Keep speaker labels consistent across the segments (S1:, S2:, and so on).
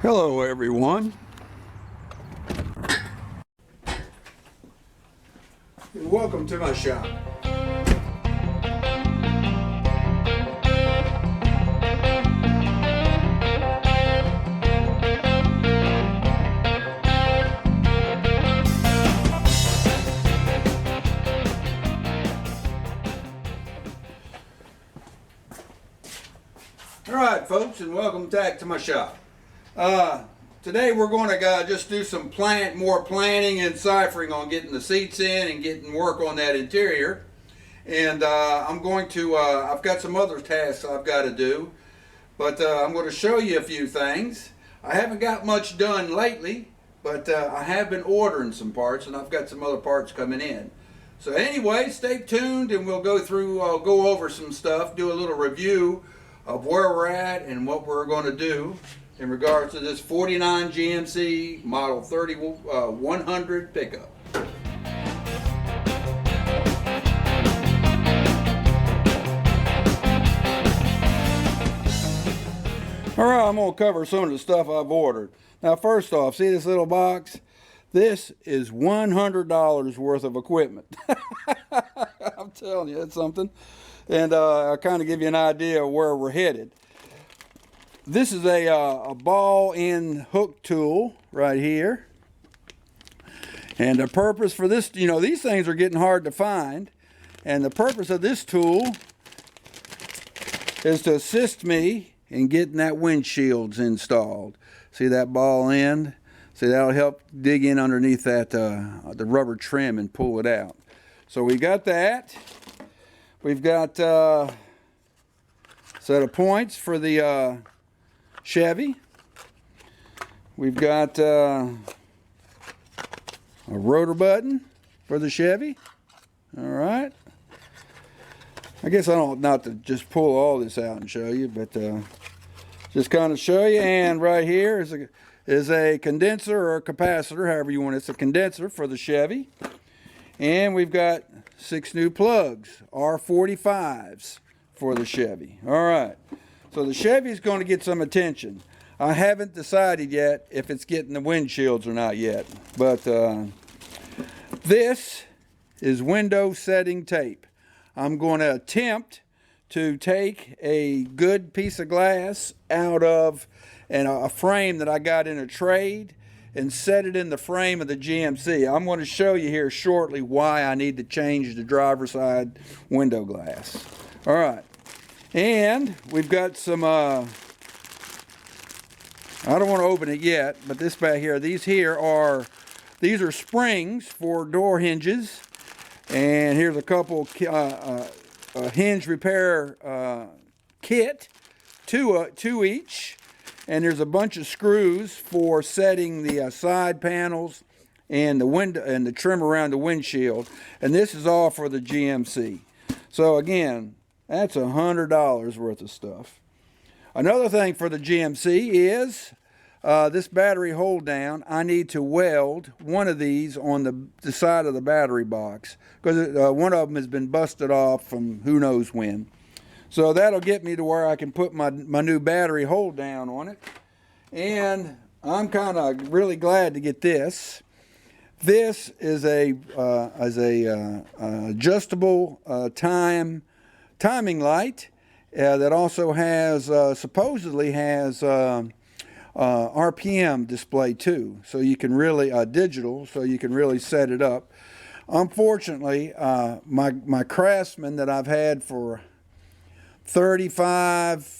S1: Hello everyone, and welcome to my shop. Alright folks, and welcome back to my shop. Today we're going to just do some more planning and ciphering on getting the seats in and getting work on that interior. And I've got some other tasks I've got to do, but I'm going to show you a few things. I haven't got much done lately, but I have been ordering some parts, and I've got some other parts coming in. So anyway, stay tuned and we'll go over some stuff, do a little review of where we're at and what we're going to do in regards to this 49 GMC Model 100 pickup. Alright, I'm going to cover some of the stuff I've ordered. Now first off, see this little box? This is $100 worth of equipment. I'm telling you, it's something. And I'll kind of give you an idea of where we're headed. This is a ball end hook tool right here. And the purpose for this, these things are getting hard to find. And the purpose of this tool is to assist me in getting that windshields installed. See that ball end? See, that'll help dig in underneath that the rubber trim and pull it out. So we got that. We've got a set of points for the Chevy. We've got a rotor button for the Chevy. All right. I guess I don't not to just pull all this out and show you, but just kind of show you. And right here is a condenser or a capacitor, however you want it. It's a condenser for the Chevy. And we've got 6 new plugs, R45s for the Chevy. All right. So the Chevy is going to get some attention. I haven't decided yet if it's getting the windshields or not yet. But this is window setting tape. I'm going to attempt to take a good piece of glass out of a frame that I got in a trade and set it in the frame of the GMC. I'm going to show you here shortly why I need to change the driver's side window glass. All right. And we've got some, I don't want to open it yet, but this back here, these are springs for door hinges. And here's a couple hinge repair kit, two each. And there's a bunch of screws for setting the side panels and the window and the trim around the windshield. And this is all for the GMC. So again, that's $100 worth of stuff. Another thing for the GMC is this battery hold down. I need to weld one of these on the side of the battery box because one of them has been busted off from who knows when. So that'll get me to where I can put my new battery hold down on it. And I'm kind of really glad to get this. This is a adjustable timing light that also has supposedly has RPM display too, so you can really digital, so you can really set it up. Unfortunately, my Craftsman that I've had for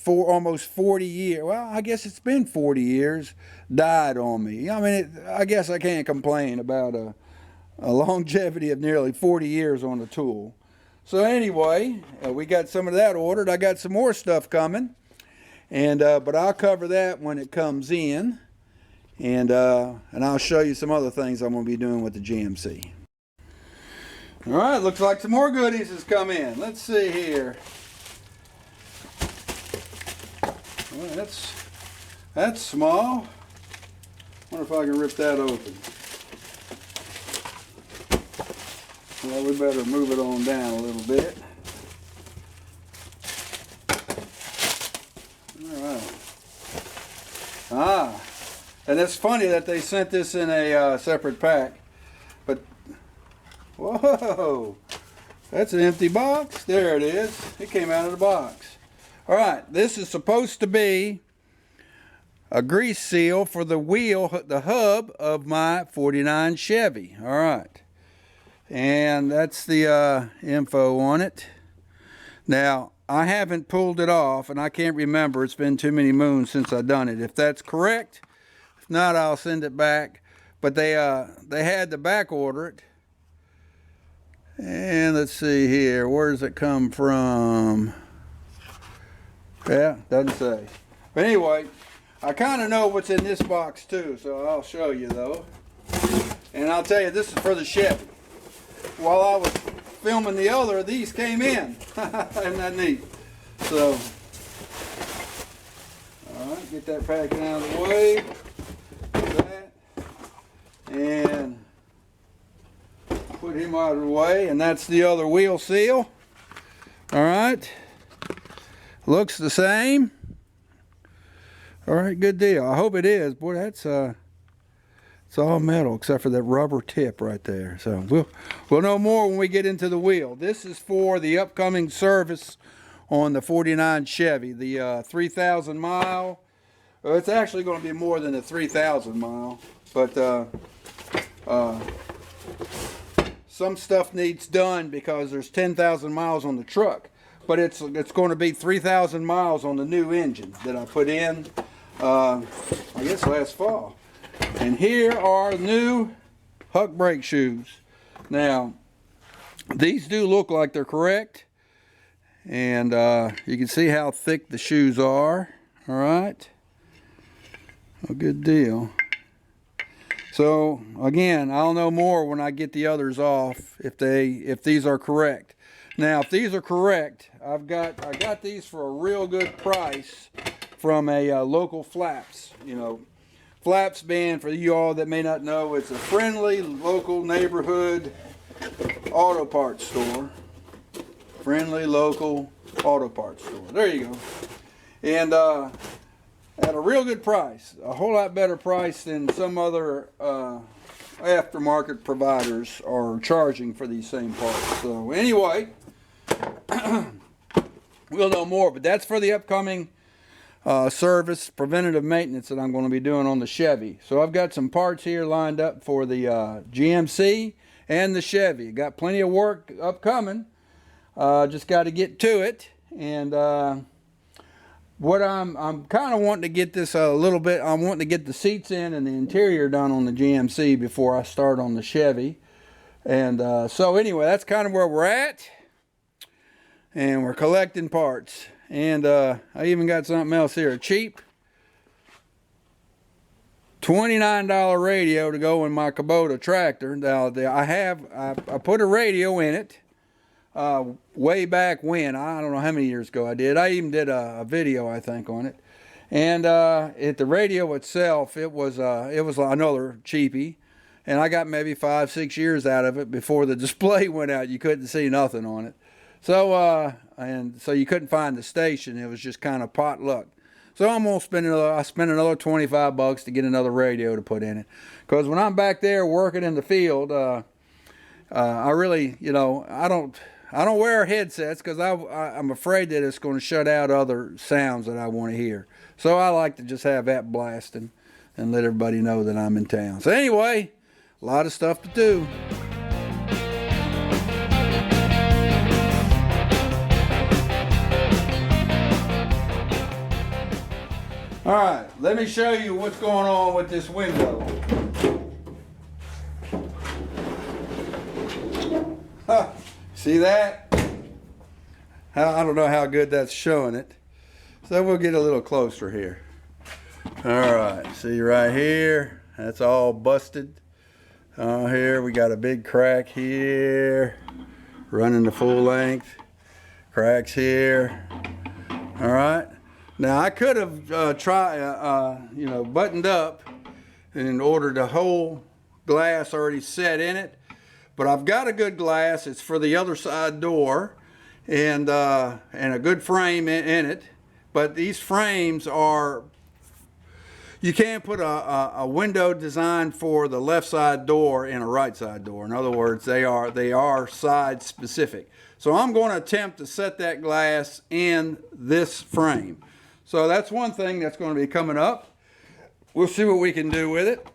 S1: almost 40 years, well, I guess it's been 40 years, died on me. I mean, I guess I can't complain about a longevity of nearly 40 years on the tool. So anyway, we got some of that ordered. I got some more stuff coming, and but I'll cover that when it comes in, and I'll show you some other things I'm going to be doing with the GMC. All right, looks like some more goodies has come in. Let's see here. Well, that's small. Wonder if I can rip that open. Well, we better move it on down a little bit. All right. And it's funny that they sent this in a separate pack. But, whoa, that's an empty box. There it is. It came out of the box. All right, this is supposed to be a grease seal for the wheel, the hub of my 49 Chevy. All right. And that's the info on it. Now, I haven't pulled it off, and I can't remember. It's been too many moons since I've done it. If that's correct, if not, I'll send it back. But they had to back order it. And let's see here. Where does it come from? Yeah, doesn't say. But anyway, I kind of know what's in this box too, so I'll show you though. And I'll tell you, this is for the Chevy. While I was filming the other, these came in. Isn't that neat? So, all right, get that packing out of the way. That. And put him out of the way. And that's the other wheel seal. All right. Looks the same. All right, good deal. I hope it is. Boy, that's it's all metal except for that rubber tip right there. So we'll know more when we get into the wheel. This is for the upcoming service on the 49 Chevy, the 3,000 mile. Well, it's actually going to be more than a 3,000 mile, but some stuff needs done because there's 10,000 miles on the truck. But it's going to be 3,000 miles on the new engine that I put in, I guess last fall. And here are new Huck brake shoes. Now, these do look like they're correct. And you can see how thick the shoes are. All right. A good deal. So, again, I'll know more when I get the others off if these are correct. Now, if these are correct, I got these for a real good price from a local Flaps. You know, Flaps being, for you all that may not know, it's a friendly local neighborhood auto parts store. Friendly local auto parts store. There you go. And at a real good price, a whole lot better price than some other aftermarket providers are charging for these same parts. So anyway, we'll know more, but that's for the upcoming service, preventative maintenance that I'm going to be doing on the Chevy. So I've got some parts here lined up for the GMC and the Chevy. Got plenty of work upcoming. Just got to get to it. And what I'm kind of wanting to get this a little bit, I'm wanting to get the seats in and the interior done on the GMC before I start on the Chevy. And so anyway, that's kind of where we're at. And we're collecting parts. And I even got something else here, a cheap $29 radio to go in my Kubota tractor. Now I put a radio in it way back when. I don't know how many years ago I did. I even did a video, I think, on it. And the radio itself, it was another cheapie. And I got maybe 5-6 years out of it before the display went out. You couldn't see nothing on it. So so you couldn't find the station. It was just kind of pot luck. So I'm gonna spend another 25 bucks to get another radio to put in it. Because when I'm back there working in the field, I really, you know, I don't wear headsets because I'm afraid that it's going to shut out other sounds that I want to hear. So I like to just have that blasting and let everybody know that I'm in town. So anyway, a lot of stuff to do. All right, let me show you what's going on with this window. See that? I don't know how good that's showing it. So we'll get a little closer here. All right, see right here, that's all busted. Here we got a big crack here, running the full length. Cracks here. All right. Now I could have buttoned up and ordered a whole glass already set in it, but I've got a good glass. It's for the other side door, and a good frame in it. But these frames are you can't put a window designed for the left side door in a right side door. In other words, they are side specific. So I'm going to attempt to set that glass in this frame. So that's one thing that's going to be coming up. We'll see what we can do with it.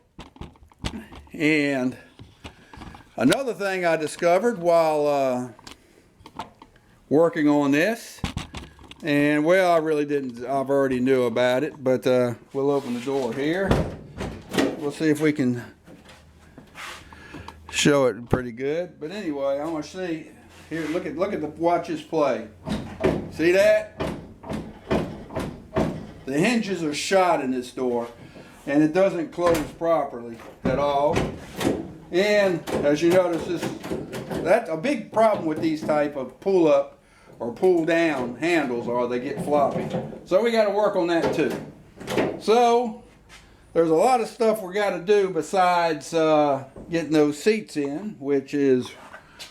S1: And another thing I discovered while working on this, and well, I really didn't, I've already knew about it, but we'll open the door here. We'll see if we can show it pretty good. But anyway, I want to see here. Look at watch this play. See that? The hinges are shot in this door, and it doesn't close properly at all. And as you notice, that's a big problem with these type of pull up or pull down handles, or they get floppy. So we got to work on that too. So there's a lot of stuff we got to do besides getting those seats in, which is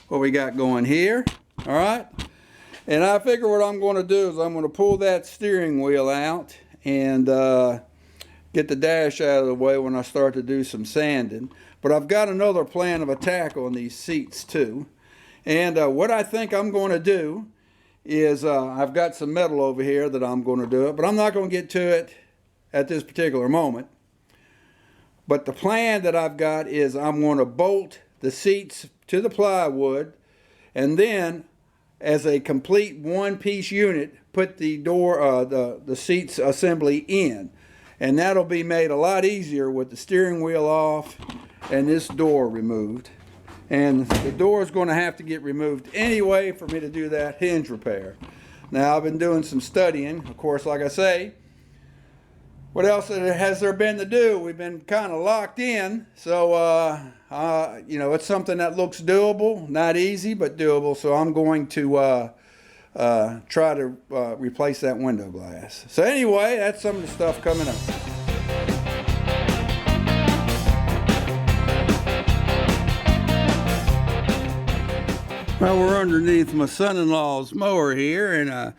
S1: what we got going here. All right. And I figure what I'm going to do is I'm going to pull that steering wheel out and get the dash out of the way when I start to do some sanding. But I've got another plan of attack on these seats too. And what I think I'm going to do is I've got some metal over here that I'm going to do it, but I'm not going to get to it at this particular moment. But the plan that I've got is I'm going to bolt the seats to the plywood, and then as a complete one-piece unit, put the door, the seats assembly in. And that'll be made a lot easier with the steering wheel off and this door removed. And the door is going to have to get removed anyway for me to do that hinge repair. Now, I've been doing some studying. Of course, like I say, what else has there been to do? We've been kind of locked in. So, you know, it's something that looks doable. Not easy, but doable. So I'm going to try to replace that window glass. So anyway, that's some of the stuff coming up. Well, we're underneath my son-in-law's mower here, and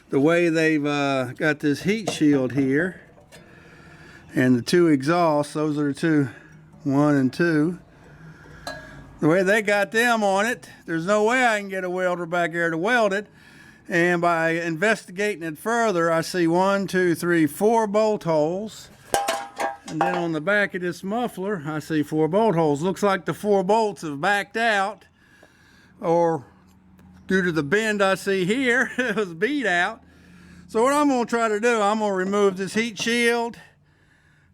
S1: the way they've got this heat shield here and the two exhausts, those are the two, 1 and 2. The way they got them on it, there's no way I can get a welder back there to weld it. And by investigating it further, I see 1, 2, 3, 4 bolt holes. And then on the back of this muffler, I see 4 bolt holes. Looks like the 4 bolts have backed out, or due to the bend I see here, it was beat out. So what I'm going to try to do, I'm going to remove this heat shield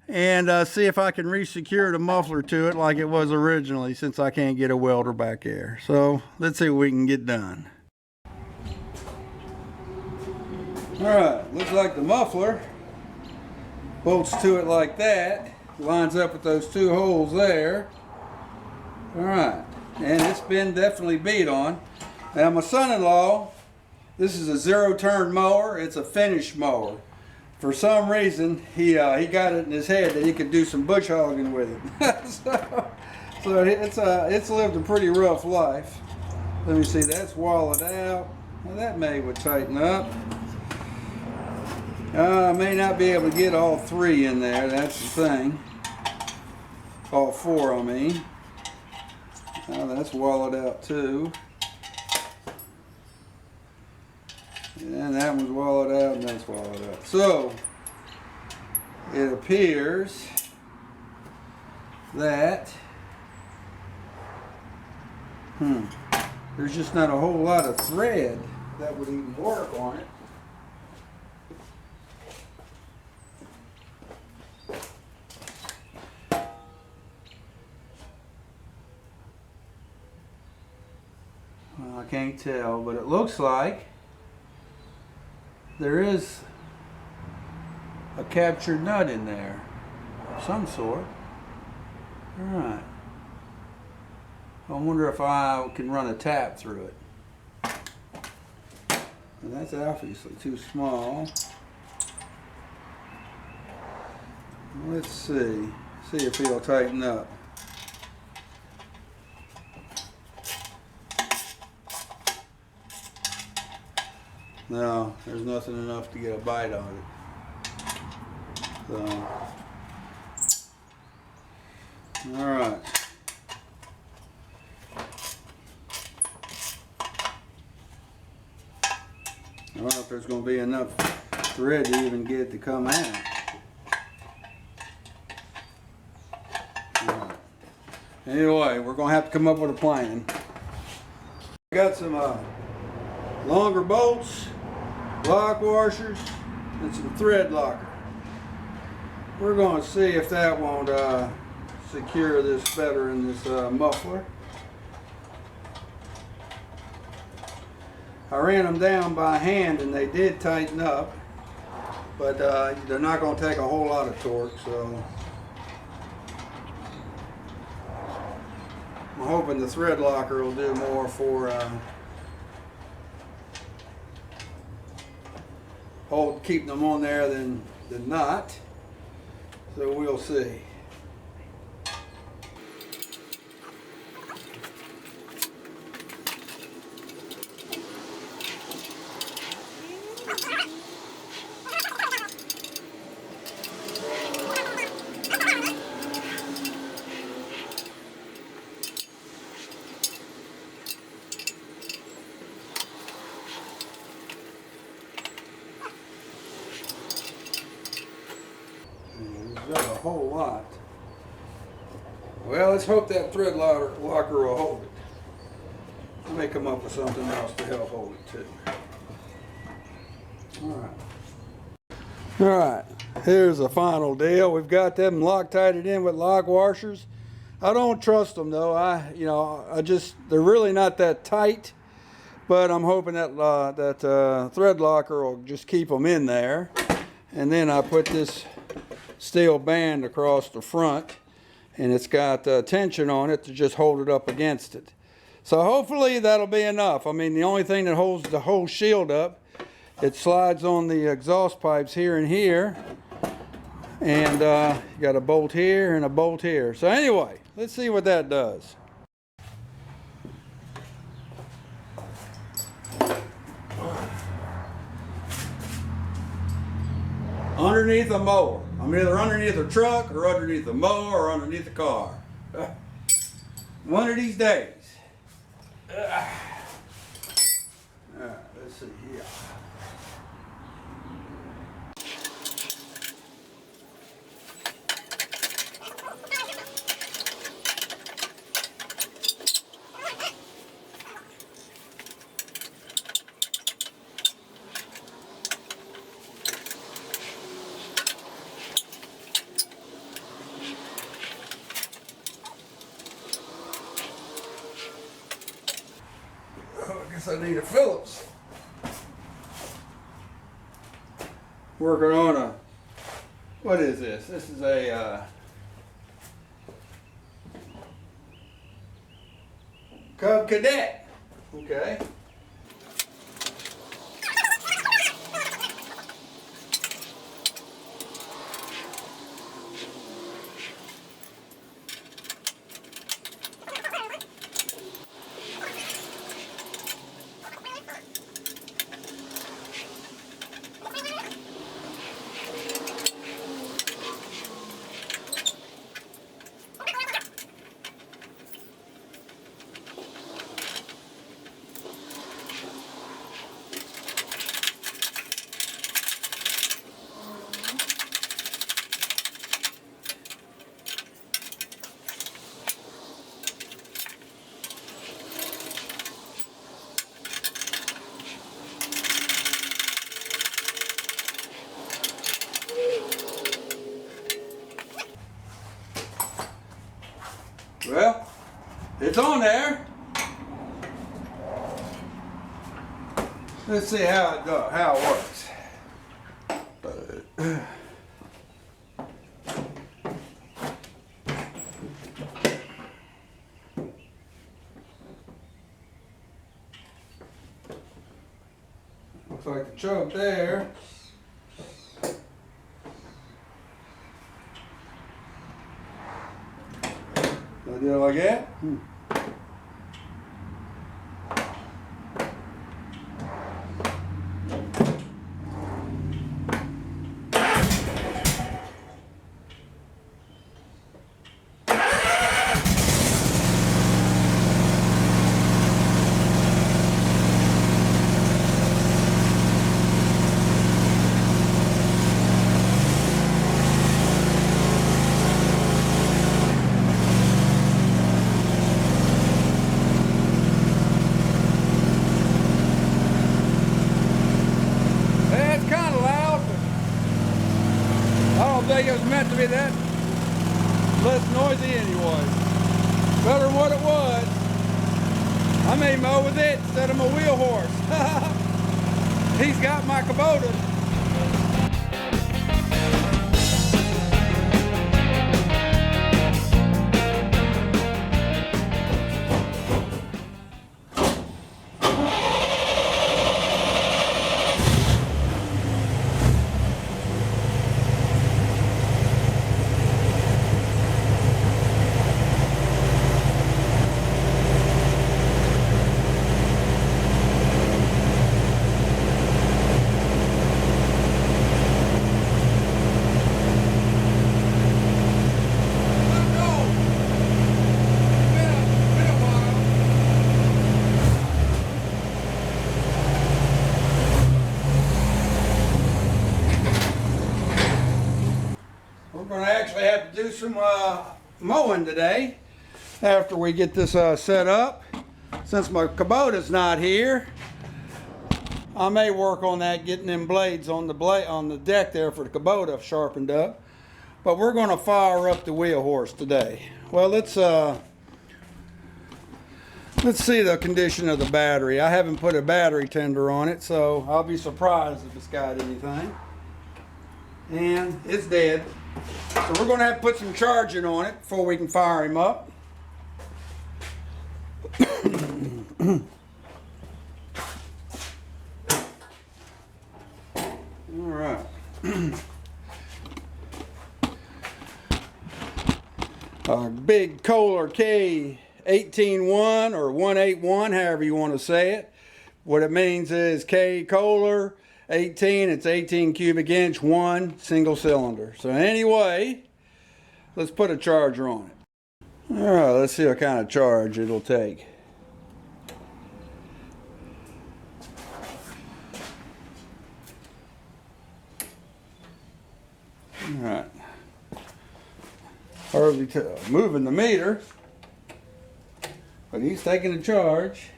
S1: and see if I can re-secure the muffler to it like it was originally, since I can't get a welder back there. So let's see what we can get done. Alright, looks like the muffler bolts to it like that, lines up with those 2 holes there. Alright, and it's been definitely beat on. Now my son-in-law, this is a 0-turn mower, it's a finish mower. For some reason, he got it in his head that he could do some bush hogging with it. so it's lived a pretty rough life. Let me see, that's walled out. Well, that would tighten up. I may not be able to get all 3 in there, that's the thing. All 4, I mean. That's walled out too. And that one's walled out, and that's walled out. So, it appears that there's just not a whole lot of thread that would even work on it. Well, I can't tell, but it looks like there is a captured nut in there of some sort. Alright. I wonder if I can run a tap through it. And that's obviously too small. Let's see. See if he'll tighten up. No, there's nothing enough to get a bite on it. So, All right. I don't know if there's going to be enough thread to even get it to come out. Right. Anyway, we're going to have to come up with a plan. I got some longer bolts, lock washers, and some thread locker. We're going to see if that won't secure this better in this muffler. I ran them down by hand and they did tighten up, but they're not going to take a whole lot of torque, so I'm hoping the thread locker will do more for keeping them on there than not. So we'll see. There's a whole lot. Well, let's hope that thread locker will hold it. I may come up with something else to help hold it too. All right, here's the final deal. We've got them Loctited in with lock washers. I don't trust them though. They're really not that tight, but I'm hoping that thread locker will just keep them in there. And then I put this steel band across the front, and it's got tension on it to just hold it up against it. So hopefully that'll be enough. I mean, the only thing that holds the whole shield up, it slides on the exhaust pipes here and here, and you got a bolt here and a bolt here. So anyway, let's see what that does. Underneath a mower. I'm either underneath a truck or underneath a mower or underneath a car. One of these days. Alright, let's see here. I guess I need a Phillips. Working on a, what is this? This is a Cadet. Okay. Well, it's on there. Let's see how it works. Looks like the choke there. I do it like that. to be that less noisy anyway. Better than what it was. I may mow with it instead of my wheel horse. He's got my Kubota. We're going to actually have to do some mowing today after we get this set up. Since my Kubota's not here, I may work on that, getting them blades on the deck there for the Kubota sharpened up. But we're going to fire up the wheel horse today. Well, let's see the condition of the battery. I haven't put a battery tender on it, so I'll be surprised if it's got anything. And it's dead. So we're going to have to put some charging on it before we can fire him up. All right. A big Kohler K181 or 181, however you want to say it. What it means is K Kohler 18, it's 18 cubic inch, one single cylinder. So anyway, let's put a charger on it. All right, let's see what kind of charge it'll take. All right. Hardly moving the meter, but he's taking a charge.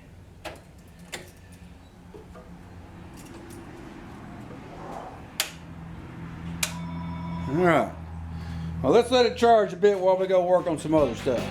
S1: All right. Well, let's let it charge a bit while we go work on some other stuff.